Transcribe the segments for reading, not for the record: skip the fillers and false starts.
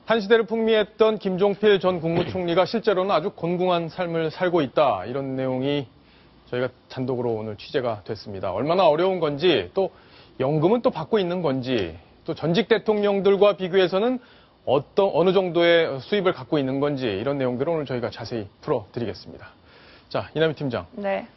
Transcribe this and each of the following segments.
한 시대를 풍미했던 김종필 전 국무총리가 실제로는 아주 곤궁한 삶을 살고 있다. 이런 내용이 저희가 단독으로 오늘 취재가 됐습니다. 얼마나 어려운 건지, 또 연금은 또 받고 있는 건지, 또 전직 대통령들과 비교해서는 어느 정도의 수입을 갖고 있는 건지, 이런 내용들을 오늘 저희가 자세히 풀어드리겠습니다. 자, 이남희 팀장. 네.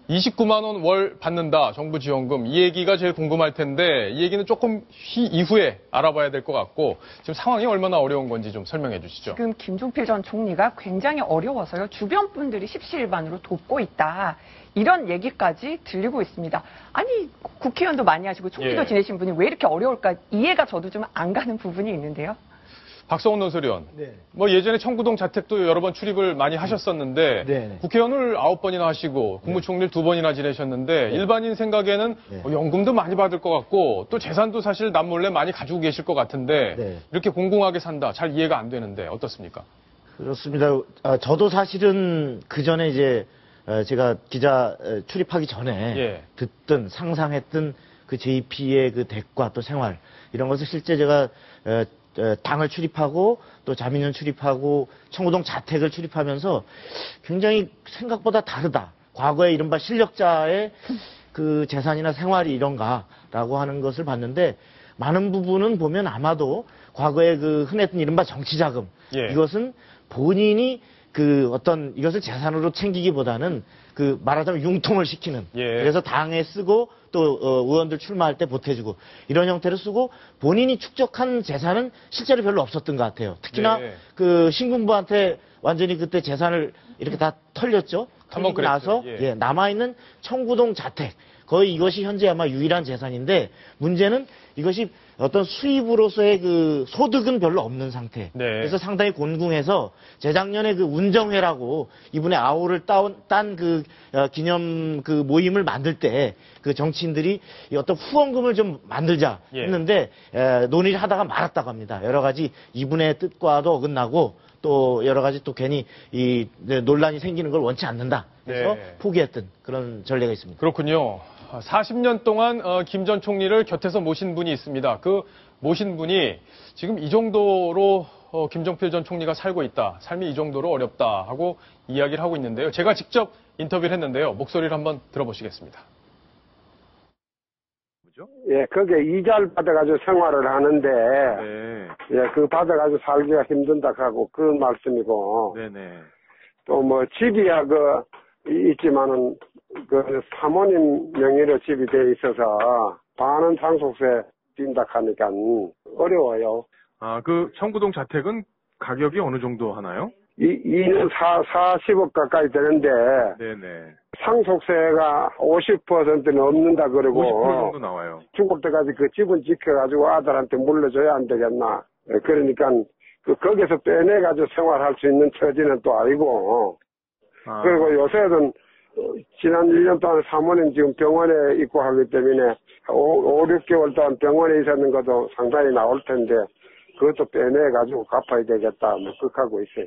29만 원 월 받는다, 정부 지원금. 이 얘기가 제일 궁금할 텐데, 이 얘기는 조금 이후에 알아봐야 될 것 같고, 지금 상황이 얼마나 어려운 건지 좀 설명해 주시죠. 지금 김종필 전 총리가 굉장히 어려워서요. 주변 분들이 십시일반으로 돕고 있다. 이런 얘기까지 들리고 있습니다. 아니, 국회의원도 많이 하시고 총리도 지내신 분이 왜 이렇게 어려울까? 이해가 저도 좀 안 가는 부분이 있는데요. 박성훈 논설위원, 네. 뭐 예전에 청구동 자택도 여러 번 출입을 많이 하셨었는데 네. 국회의원을 9번이나 하시고 국무총리를 2번이나 지내셨는데 일반인 생각에는 연금도 많이 받을 것 같고 또 재산도 사실 남몰래 많이 가지고 계실 것 같은데 이렇게 공공하게 산다, 잘 이해가 안 되는데 어떻습니까? 그렇습니다. 저도 사실은 그 전에 이제 제가 기자 출입하기 전에 듣던 상상했던 그 JP의 그 댁과 또 생활 이런 것을 실제 제가 당을 출입하고 또 자민련 출입하고 청구동 자택을 출입하면서 굉장히 생각보다 다르다. 과거에 이른바 실력자의 그 재산이나 생활이 이런가라고 하는 것을 봤는데 많은 부분은 보면 아마도 과거에 그 흔했던 이른바 정치자금 이것은 본인이 그 어떤 이것을 재산으로 챙기기보다는 그 말하자면 융통을 시키는 그래서 당에 쓰고 또 의원들 출마할 때 보태주고 이런 형태로 쓰고 본인이 축적한 재산은 실제로 별로 없었던 것 같아요. 특히나 그 신군부한테 완전히 그때 재산을 이렇게 다 털렸죠. 털리고 나서 남아있는 청구동 자택 거의 이것이 현재 아마 유일한 재산인데 문제는 이것이 어떤 수입으로서의 그 소득은 별로 없는 상태. 그래서 상당히 곤궁해서 재작년에 그 운정회라고 이분의 아우를 딴 그 기념 그 모임을 만들 때 그 정치인들이 어떤 후원금을 좀 만들자 했는데 논의를 하다가 말았다고 합니다. 여러 가지 이분의 뜻과도 어긋나고 또 여러 가지 또 괜히 이 논란이 생기는 걸 원치 않는다. 그래서 포기했던 그런 전례가 있습니다. 그렇군요. 40년 동안 김 전 총리를 곁에서 모신 분이 있습니다. 그 모신 분이 지금 이 정도로 김종필 전 총리가 살고 있다. 삶이 이 정도로 어렵다 하고 이야기를 하고 있는데요. 제가 직접 인터뷰를 했는데요. 목소리를 한번 들어보시겠습니다. 예, 거기에 이자를 받아가지고 생활을 하는데, 그 받아가지고 살기가 힘든다 하고 그런 말씀이고, 또 뭐 집이야 있지만은 그 사모님 명의로 집이 돼 있어서 반은 상속세 뛴다 하니까 어려워요. 아, 그 청구동 자택은 가격이 어느 정도 하나요? 2년 40억 가까이 되는데 상속세가 50%는 없는다 그러고 50% 정도 나와요. 죽을 때까지 그 집은 지켜가지고 아들한테 물려줘야 안 되겠나. 그러니까 거기서 빼내가지고 생활할 수 있는 처지는 또 아니고 그리고 요새는 지난 1년 동안 사모님 지금 병원에 있고 하기 때문에 5, 6개월 동안 병원에 있었는 것도 상당히 나올 텐데 그것도 빼내가지고 갚아야 되겠다 뭐 그렇게 하고 있어요.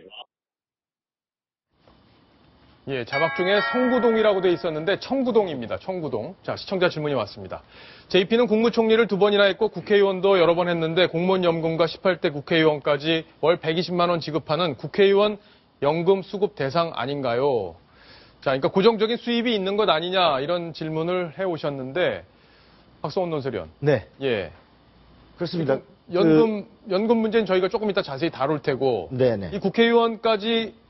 예, 자막 중에 성구동이라고 돼 있었는데 청구동입니다. 청구동. 자, 시청자 질문이 왔습니다. JP는 국무총리를 2번이나 했고 국회의원도 여러 번 했는데 공무원 연금과 18대 국회의원까지 월 120만 원 지급하는 국회의원 연금 수급 대상 아닌가요? 자, 그러니까 고정적인 수입이 있는 것 아니냐 이런 질문을 해오셨는데 박성훈 논설위원. 예, 그렇습니다. 연금 문제는 저희가 조금 이따 자세히 다룰 테고 이 국회의원까지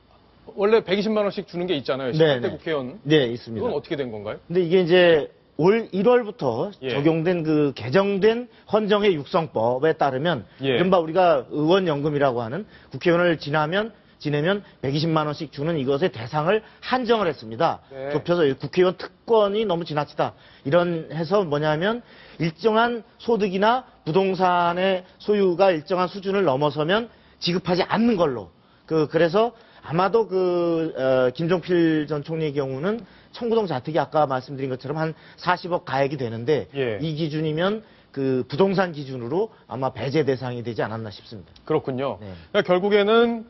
원래 120만 원씩 주는 게 있잖아요. 18대 국회의원. 있습니다. 그건 어떻게 된 건가요? 근데 이게 이제 올 1월부터 적용된 그 개정된 헌정의 육성법에 따르면 이른바 우리가 의원연금이라고 하는 국회의원을 지내면 120만 원씩 주는 이것의 대상을 한정을 했습니다. 좁혀서 국회의원 특권이 너무 지나치다. 이런 해서 뭐냐면 일정한 소득이나 부동산의 소유가 일정한 수준을 넘어서면 지급하지 않는 걸로. 그래서 아마도 김종필 전 총리의 경우는 청구동 자택이 아까 말씀드린 것처럼 한 40억 가액이 되는데 이 기준이면 그 부동산 기준으로 아마 배제 대상이 되지 않았나 싶습니다. 그렇군요. 그러니까 결국에는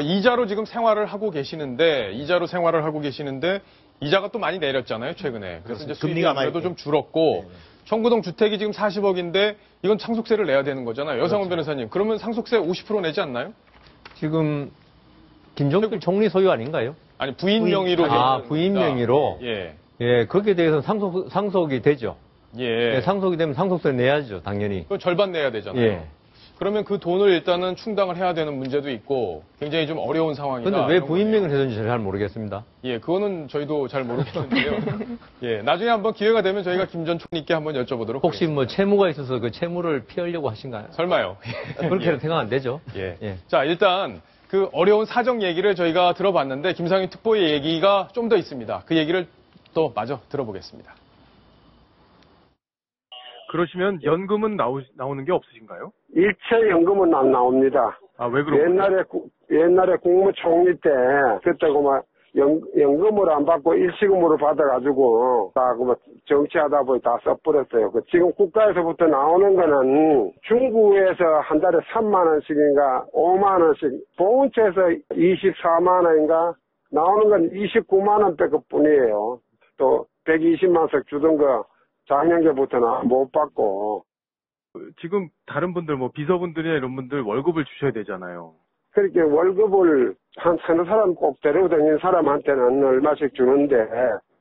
이자로 지금 생활을 하고 계시는데 이자가 또 많이 내렸잖아요, 최근에. 그래서 이제 수익이 아무래도 좀 줄었고 청구동 주택이 지금 40억인데 이건 상속세를 내야 되는 거잖아요. 여상원 변호사님. 그러면 상속세 50% 내지 않나요? 지금 김종필 총리 소유 아닌가요? 아니 부인 명의로. 부인 명의로. 예. 예, 거기에 대해서 상속이 되죠. 예. 예, 상속이 되면 상속세 내야죠, 당연히. 그건 절반 내야 되잖아요. 예. 그러면 그 돈을 일단은 충당을 해야 되는 문제도 있고 굉장히 좀 어려운 상황이다. 그런데 왜 부인 명의를 해줬는지 잘 모르겠습니다. 예, 그거는 저희도 잘 모르겠는데요. 예, 나중에 한번 기회가 되면 저희가 김 전 총리께 한번 여쭤보도록 혹시 하겠습니다. 뭐 채무가 있어서 그 채무를 피하려고 하신가요? 설마요. 그렇게는 생각 안 되죠. 예. 예. 자, 일단 그 어려운 사정 얘기를 저희가 들어봤는데 김상윤 특보의 얘기가 좀 더 있습니다. 그 얘기를 또 마저 들어보겠습니다. 그러시면 연금은 나오는 게 없으신가요? 일체 연금은 안 나옵니다. 아, 왜 그런 거예요? 옛날에 국무총리 때 그때 그막 연금을 안 받고 일시금으로 받아가지고 다 그뭐 정치하다 보니 다 써버렸어요. 지금 국가에서부터 나오는 거는 중구에서 한 달에 3만 원씩인가 5만 원씩, 보훈처에서 24만 원인가 나오는 건 29만 원밖에 뿐이에요. 또 120만 석 주던 거 작년계부터는 못 받고. 지금 다른 분들 뭐 비서분들이나 이런 분들 월급을 주셔야 되잖아요. 그렇게 월급을 한 서너 사람 꼭 데리고 다니는 사람한테는 얼마씩 주는데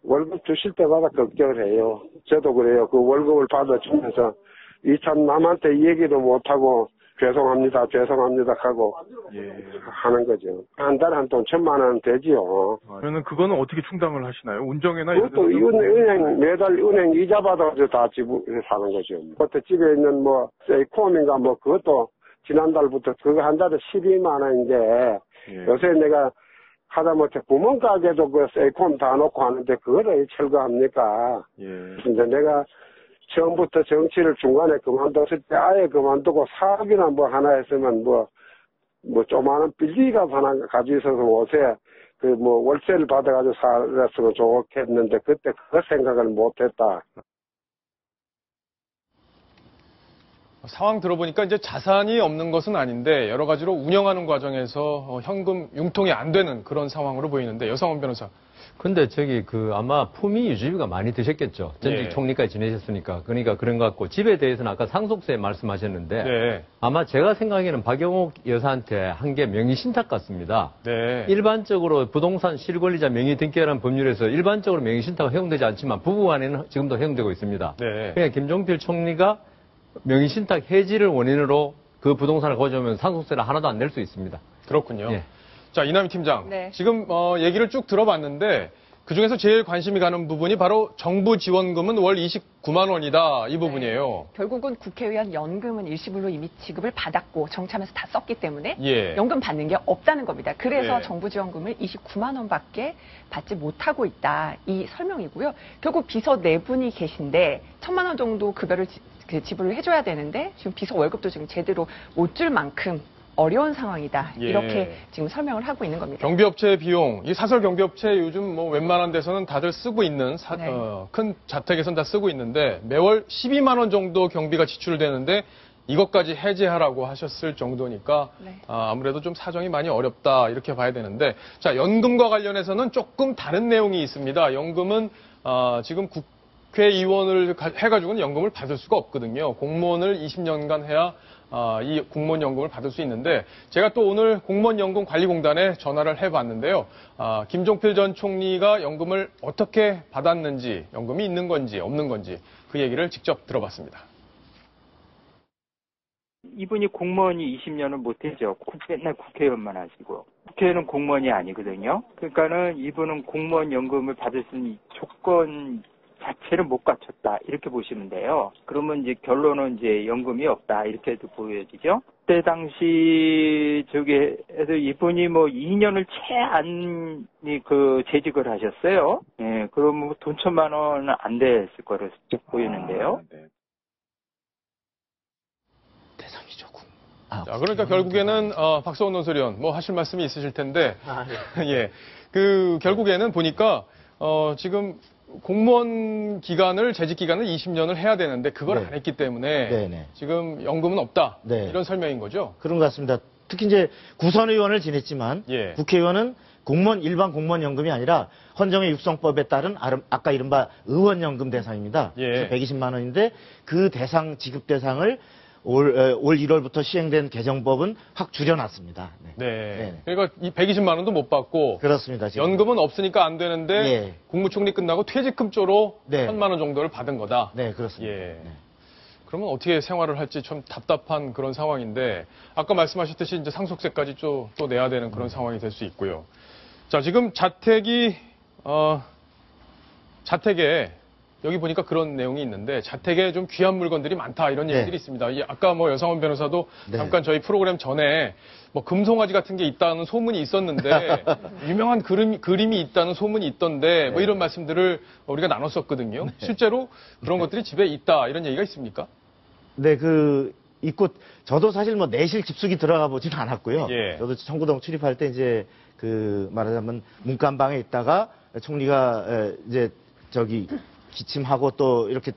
월급 주실 때마다 걱정을 해요. 저도 그래요. 그 월급을 받아주면서 이참 남한테 얘기도 못하고 죄송합니다 하고 하는 거죠. 한 달에 한 돈 1,000만 원 되지요. 그러면 그거는 어떻게 충당을 하시나요? 운정회나 이런 그것도 은행 매달 은행 이자 받아서 다 지불해서 사는 거죠. 그때 집에 있는 뭐 세이콤인가 뭐 그것도 지난달부터 그거 한 달에 12만 원인데 요새 내가 하다못해 구멍가게도 그 세이콤 다 놓고 하는데 그거를 철거합니까? 근데 내가 처음부터 정치를 중간에 그만뒀을 때 아예 그만두고 사업이나 뭐 하나 했으면 뭐 조그마한 빌딩이라도 하나 가지고 있어서 요새 그 뭐 월세를 받아가지고 살았으면 좋겠는데 그때 그 생각을 못했다. 상황 들어보니까 이제 자산이 없는 것은 아닌데 여러 가지로 운영하는 과정에서 현금 융통이 안 되는 그런 상황으로 보이는데 여상원 변호사. 근데 아마 품위 유지비가 많이 드셨겠죠. 전직 예. 총리까지 지내셨으니까. 그러니까 그런 것 같고. 집에 대해서는 아까 상속세 말씀하셨는데. 네. 아마 제가 생각에는 박영옥 여사한테 한 게 명의신탁 같습니다. 네. 일반적으로 부동산 실권리자 명의 등기라는 법률에서 일반적으로 명의신탁은 허용되지 않지만 부부 간에는 지금도 허용되고 있습니다. 네. 그냥 김종필 총리가 명의신탁 해지를 원인으로 그 부동산을 가져오면 상속세를 하나도 안 낼 수 있습니다. 그렇군요. 예. 자, 이남희 팀장. 네. 지금 얘기를 쭉 들어봤는데 그중에서 제일 관심이 가는 부분이 바로 정부 지원금은 월 29만 원이다. 이 부분이에요. 결국은 국회의원 연금은 일시불로 이미 지급을 받았고 정치하면서 다 썼기 때문에 예. 연금 받는 게 없다는 겁니다. 그래서 네. 정부 지원금을 29만 원밖에 받지 못하고 있다. 이 설명이고요. 결국 비서 4분이 계신데 1,000만 원 정도 급여를 지불을 해줘야 되는데 지금 비서 월급도 지금 제대로 못 줄 만큼 어려운 상황이다. 예. 이렇게 지금 설명을 하고 있는 겁니다. 경비업체 비용, 이 사설 경비업체 요즘 뭐 웬만한 데서는 다들 쓰고 있는 네. 큰 자택에선 다 쓰고 있는데 매월 12만 원 정도 경비가 지출되는데 이것까지 해제하라고 하셨을 정도니까 네. 아무래도 좀 사정이 많이 어렵다 이렇게 봐야 되는데 자 연금과 관련해서는 조금 다른 내용이 있습니다. 연금은 지금 국회의원을 해가지고는 연금을 받을 수가 없거든요. 공무원을 20년간 해야 이 공무원 연금을 받을 수 있는데 제가 또 오늘 공무원연금관리공단에 전화를 해봤는데요. 김종필 전 총리가 연금을 어떻게 받았는지, 연금이 있는 건지 없는 건지 그 얘기를 직접 들어봤습니다. 이분이 공무원이 20년을 못했죠. 맨날 국회의원만 하시고. 국회의원은 공무원이 아니거든요. 그러니까는 이분은 공무원 연금을 받을 수 있는 조건 자체를 못 갖췄다. 이렇게 보시면 돼요. 그러면 이제 결론은 이제 연금이 없다. 이렇게도 보여지죠. 그때 당시 저기에서 이분이 뭐 2년을 채 안 재직을 하셨어요. 예, 그러면 돈 1,000만 원은 안 됐을 거로 보이는데요. 네. 대상이죠. 자, 그러니까 결국에는 박서원 논설위원 뭐 하실 말씀이 있으실 텐데 예, 그 결국에는 보니까 지금 공무원 기간을 재직 기간을 20년을 해야 되는데 그걸 네. 안 했기 때문에 네네. 지금 연금은 없다 네. 이런 설명인 거죠. 그런 것 같습니다. 특히 이제 구선의원을 지냈지만 예. 국회의원은 공무원 일반 공무원연금이 아니라 헌정의 육성법에 따른 아까 이른바 의원연금 대상입니다. 예. 120만 원인데 그 대상 지급 대상을 올 1월부터 시행된 개정법은 확 줄여놨습니다. 네. 네. 그러니까 이 120만 원도 못 받고 그렇습니다. 지금. 연금은 없으니까 안 되는데 예. 국무총리 끝나고 퇴직금 쪽으로 네. 1,000만 원 정도를 받은 거다. 네, 그렇습니다. 예. 네. 그러면 어떻게 생활을 할지 좀 답답한 그런 상황인데 아까 말씀하셨듯이 이제 상속세까지 또 내야 되는 그런 상황이 될 수 있고요. 자, 지금 자택에 여기 보니까 그런 내용이 있는데 자택에 좀 귀한 물건들이 많다 이런 네. 얘기들이 있습니다. 아까 뭐 여상원 변호사도 네. 잠깐 저희 프로그램 전에 뭐 금송아지 같은 게 있다는 소문이 있었는데 유명한 그림이 있다는 소문이 있던데 뭐 이런 말씀들을 우리가 나눴었거든요. 실제로 그런 것들이 집에 있다 이런 얘기가 있습니까? 네, 있고, 저도 사실 뭐 내실 집수기 들어가 보지는 않았고요. 예. 저도 청구동 출입할 때 이제 말하자면 문간방에 있다가 총리가 이제 기침하고 또 이렇게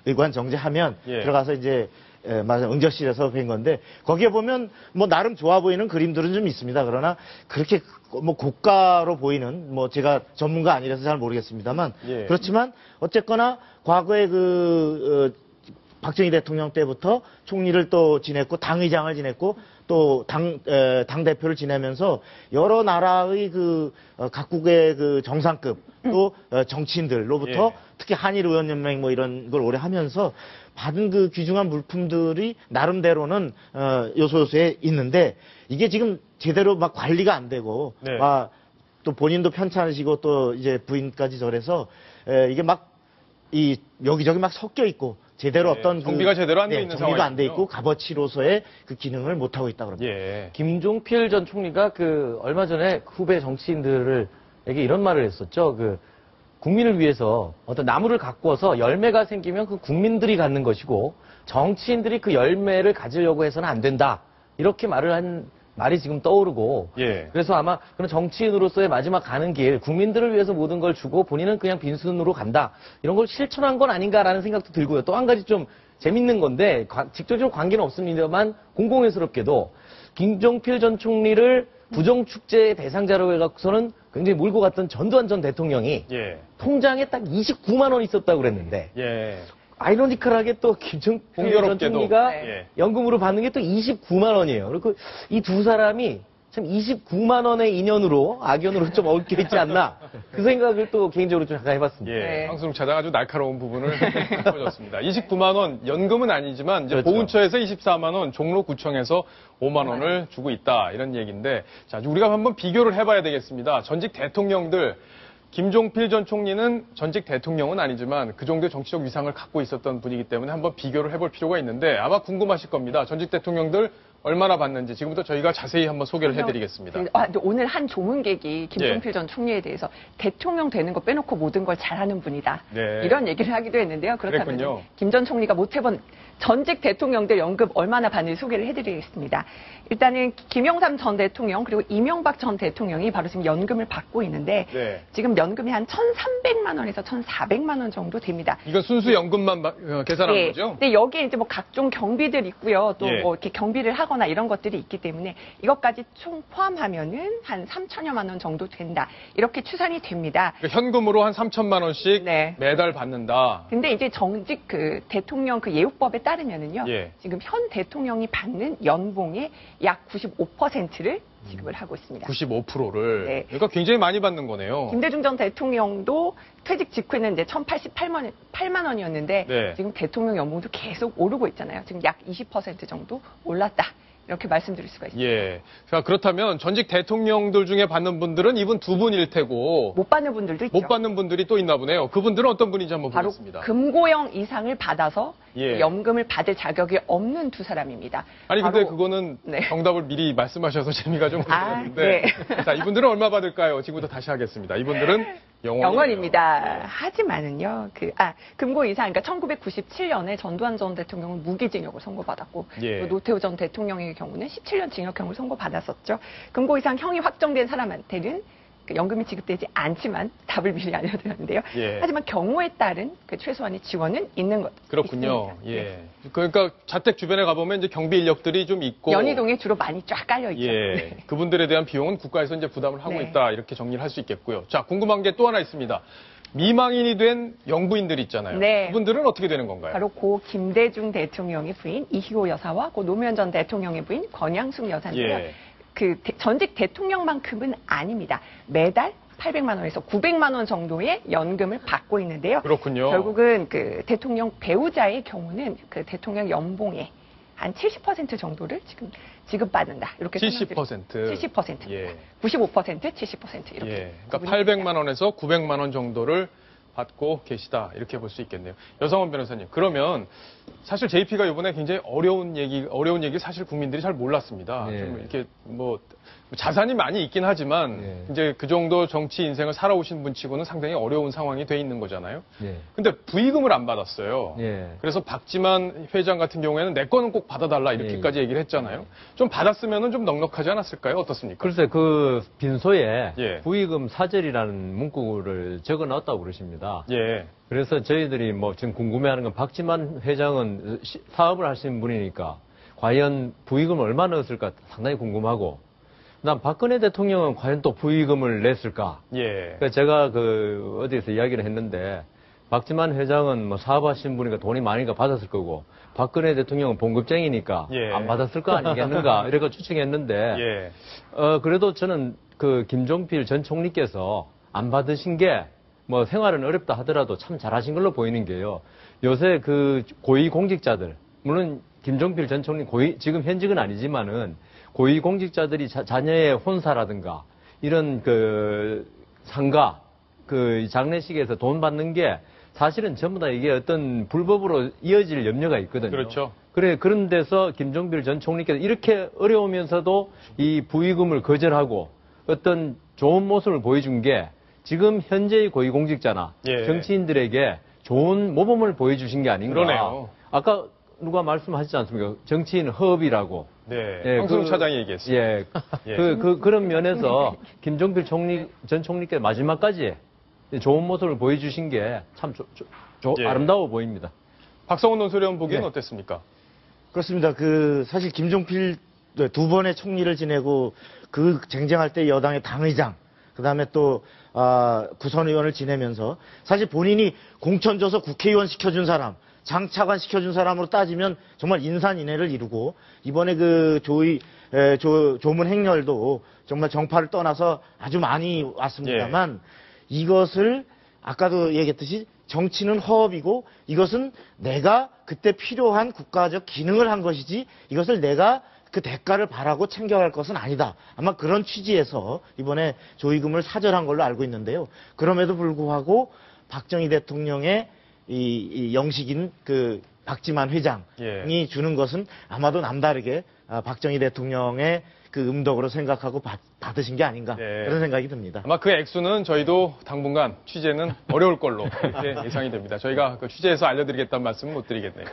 의관 정지하면 예. 들어가서 이제 말하자면 응접실에서 뵌 건데 거기에 보면 뭐 나름 좋아 보이는 그림들은 좀 있습니다. 그러나 그렇게 뭐 고가로 보이는 뭐 제가 전문가 아니라서 잘 모르겠습니다만 예. 그렇지만 어쨌거나 과거에 박정희 대통령 때부터 총리를 또 지냈고 당의장을 지냈고 또 당대표를 지내면서 여러 나라의 각국의 정상급 또 정치인들로부터 예. 특히 한일의원연맹 뭐 이런 걸 오래 하면서 받은 귀중한 물품들이 나름대로는 요소요소에 있는데 이게 지금 제대로 막 관리가 안 되고 네. 또 본인도 편찮으시고 또 이제 부인까지 저래서 이게 여기저기 막 섞여 있고 제대로 네, 어떤 정비가 제대로 안 돼 있는 정비가 안 돼 상황이군요. 있고 값어치로서의 기능을 못 하고 있다 그럽니다. 예. 김종필 전 총리가 얼마 전에 후배 정치인들에게 이런 말을 했었죠. 국민을 위해서 어떤 나무를 가꾸어서 열매가 생기면 그 국민들이 갖는 것이고 정치인들이 그 열매를 가지려고 해서는 안 된다. 이렇게 말을 한 말이 지금 떠오르고 예. 그래서 아마 그런 정치인으로서의 마지막 가는 길 국민들을 위해서 모든 걸 주고 본인은 그냥 빈손으로 간다. 이런 걸 실천한 건 아닌가라는 생각도 들고요. 또 한 가지 좀 재밌는 건데 직접적으로 관계는 없습니다만 공공연스럽게도 김종필 전 총리를 부정축제 대상자로 해갖고서는 굉장히 몰고 갔던 전두환 전 대통령이 예. 통장에 딱 29만 원 있었다고 그랬는데 예. 아이러니컬하게 또 김종필 전 공교롭게도. 총리가 예. 연금으로 받는 게 또 29만 원이에요. 그리고 이 두 사람이 참 29만 원의 인연으로 악연으로 좀 얽혀 있지 않나 그 생각을 또 개인적으로 좀 잠깐 해봤습니다. 예. 네. 황수롱 차장 아주 날카로운 부분을 짚어줬습니다. 29만 원 연금은 아니지만 이제 그렇죠. 보훈처에서 24만 원, 종로구청에서 5만 원을 주고 있다 이런 얘기인데 자 우리가 한번 비교를 해봐야 되겠습니다. 전직 대통령들 김종필 전 총리는 전직 대통령은 아니지만 그 정도의 정치적 위상을 갖고 있었던 분이기 때문에 한번 비교를 해볼 필요가 있는데 아마 궁금하실 겁니다. 전직 대통령들 얼마나 받는지 지금부터 저희가 자세히 한번 소개를 해드리겠습니다. 근데 오늘 한 조문객이 김종필 전 총리에 대해서 대통령 되는 거 빼놓고 모든 걸 잘하는 분이다. 네. 이런 얘기를 하기도 했는데요. 그렇다면 그랬군요. 김 전 총리가 못 해본 전직 대통령들 연금 얼마나 받는지 소개를 해드리겠습니다. 일단은 김영삼 전 대통령 그리고 이명박 전 대통령이 바로 지금 연금을 받고 있는데 네. 지금 연금이 한 1,300만 원에서 1,400만 원 정도 됩니다. 이건 순수 연금만 계산한 네. 거죠? 근데 여기에 이제 뭐 각종 경비들 있고요. 또 예. 뭐 이렇게 경비를 하거나 이런 것들이 있기 때문에 이것까지 총 포함하면은 한 3천여만 원 정도 된다. 이렇게 추산이 됩니다. 그러니까 현금으로 한 3천만 원씩 네. 매달 받는다. 근데 이제 정직 대통령 예우법에 따르면은요. 예. 지금 현 대통령이 받는 연봉의 약 95%를 지급을 하고 있습니다. 95%를. 네. 그러니까 굉장히 많이 받는 거네요. 김대중 전 대통령도 퇴직 직후에는 이제 1,088만 원이었는데 네. 지금 대통령 연봉도 계속 오르고 있잖아요. 지금 약 20% 정도 올랐다. 이렇게 말씀드릴 수가 있습니다. 예. 자, 그렇다면 전직 대통령들 중에 받는 분들은 이분 두 분일 테고 못 받는 분들도 있죠. 못 받는 분들이 또 있나 보네요. 그분들은 어떤 분인지 한번 바로 보겠습니다. 금고형 이상을 받아서 예. 연금을 받을 자격이 없는 두 사람입니다. 아니 근데 바로- 그거는 네. 정답을 미리 말씀하셔서 재미가 좀 아, 없는데 네. 자, 이분들은 얼마 받을까요? 지금부터 다시 하겠습니다. 이분들은 영원입니다. 하지만은요, 금고 이상, 그러니까 1997년에 전두환 전 대통령은 무기징역을 선고받았고, 예. 또 노태우 전 대통령의 경우는 17년 징역형을 선고받았었죠. 금고 이상 형이 확정된 사람한테는 그 연금이 지급되지 않지만 답을 미리 알려드렸는데요. 예. 하지만 경우에 따른 그 최소한의 지원은 있는 것 그렇군요. 있습니다. 예. 네. 그러니까 자택 주변에 가보면 이제 경비 인력들이 좀 있고 연희동에 주로 많이 쫙 깔려 있죠. 예. 네. 그분들에 대한 비용은 국가에서 이제 부담을 하고 네. 있다. 이렇게 정리를 할 수 있겠고요. 자, 궁금한 게 또 하나 있습니다. 미망인이 된 영부인들 있잖아요. 네. 그분들은 어떻게 되는 건가요? 바로 고 김대중 대통령의 부인 이희호 여사와 고 노무현 전 대통령의 부인 권양숙 여사인데요. 예. 그 전직 대통령만큼은 아닙니다. 매달 800만 원에서 900만 원 정도의 연금을 받고 있는데요. 그렇군요. 결국은 그 대통령 배우자의 경우는 그 대통령 연봉의 한 70% 정도를 지금 지급받는다. 이렇게 70%. 70%. 예. 95%, 70% 이렇게. 예. 그러니까 800만 원에서 900만 원 정도를 받고 계시다. 이렇게 볼 수 있겠네요. 여상원 변호사님. 그러면 사실 JP가 이번에 굉장히 어려운 얘기 사실 국민들이 잘 몰랐습니다. 예. 좀 이렇게 뭐 자산이 많이 있긴 하지만 예. 이제 그 정도 정치 인생을 살아오신 분치고는 상당히 어려운 상황이 돼 있는 거잖아요. 예. 근데 부의금을 안 받았어요. 예. 그래서 박지만 회장 같은 경우에는 내 거는 꼭 받아달라 이렇게까지 얘기를 했잖아요. 좀 받았으면은 좀 넉넉하지 않았을까요? 어떻습니까? 글쎄 그 빈소에 예. 부의금 사절이라는 문구를 적어 놨다고 그러십니다. 예. 그래서 저희들이 뭐 지금 궁금해하는 건 박지만 회장은 사업을 하시는 분이니까 과연 부의금을 얼마 넣었을까 상당히 궁금하고, 그다음 박근혜 대통령은 과연 또 부의금을 냈을까? 예. 그러니까 제가 그 어디에서 이야기를 했는데 박지만 회장은 뭐 사업하시는 분이니까 돈이 많으니까 받았을 거고 박근혜 대통령은 봉급쟁이니까 예. 안 받았을 거 아니겠는가 이렇게 추측했는데 예. 그래도 저는 그 김종필 전 총리께서 안 받으신 게 뭐 생활은 어렵다 하더라도 참 잘하신 걸로 보이는 게요. 요새 그 고위공직자들, 물론 김종필 전 총리 지금 현직은 아니지만은 고위공직자들이 자녀의 혼사라든가 이런 그 상가, 그 장례식에서 돈 받는 게 사실은 전부 다 이게 어떤 불법으로 이어질 염려가 있거든요. 그렇죠. 그런 데서 김종필 전 총리께서 이렇게 어려우면서도 이 부의금을 거절하고 어떤 좋은 모습을 보여준 게 지금 현재의 고위공직자나 예. 정치인들에게 좋은 모범을 보여주신 게 아닌가. 그러네요. 아까 누가 말씀하시지 않습니까? 정치인 허업이라고. 네. 예, 황승우 차장이 얘기했어요. 예. 예. 그런 면에서 김종필 전 총리께서 마지막까지 좋은 모습을 보여주신 게 참 예. 아름다워 보입니다. 박성훈 논설위원 보기엔 네. 어땠습니까? 그렇습니다. 사실 김종필 두 번의 총리를 지내고 그 쟁쟁할 때 여당의 당의장, 그 다음에 또, 구선의원을 지내면서 사실 본인이 공천 줘서 국회의원 시켜준 사람, 장차관 시켜준 사람으로 따지면 정말 인산인해를 이루고, 이번에 그 조문 행렬도 정말 정파를 떠나서 아주 많이 왔습니다만, 이것을 아까도 얘기했듯이 정치는 허업이고 이것은 내가 그때 필요한 국가적 기능을 한 것이지 이것을 내가 그 대가를 바라고 챙겨갈 것은 아니다. 아마 그런 취지에서 이번에 조의금을 사절한 걸로 알고 있는데요. 그럼에도 불구하고 박정희 대통령의 이 영식인 그 박지만 회장이 예. 주는 것은 아마도 남다르게 박정희 대통령의 그 음덕으로 생각하고 받으신 게 아닌가 네. 그런 생각이 듭니다. 아마 그 액수는 저희도 당분간 취재는 어려울 걸로 이렇게 예상이 됩니다. 저희가 그 취재해서 알려드리겠다는 말씀은 못 드리겠네요.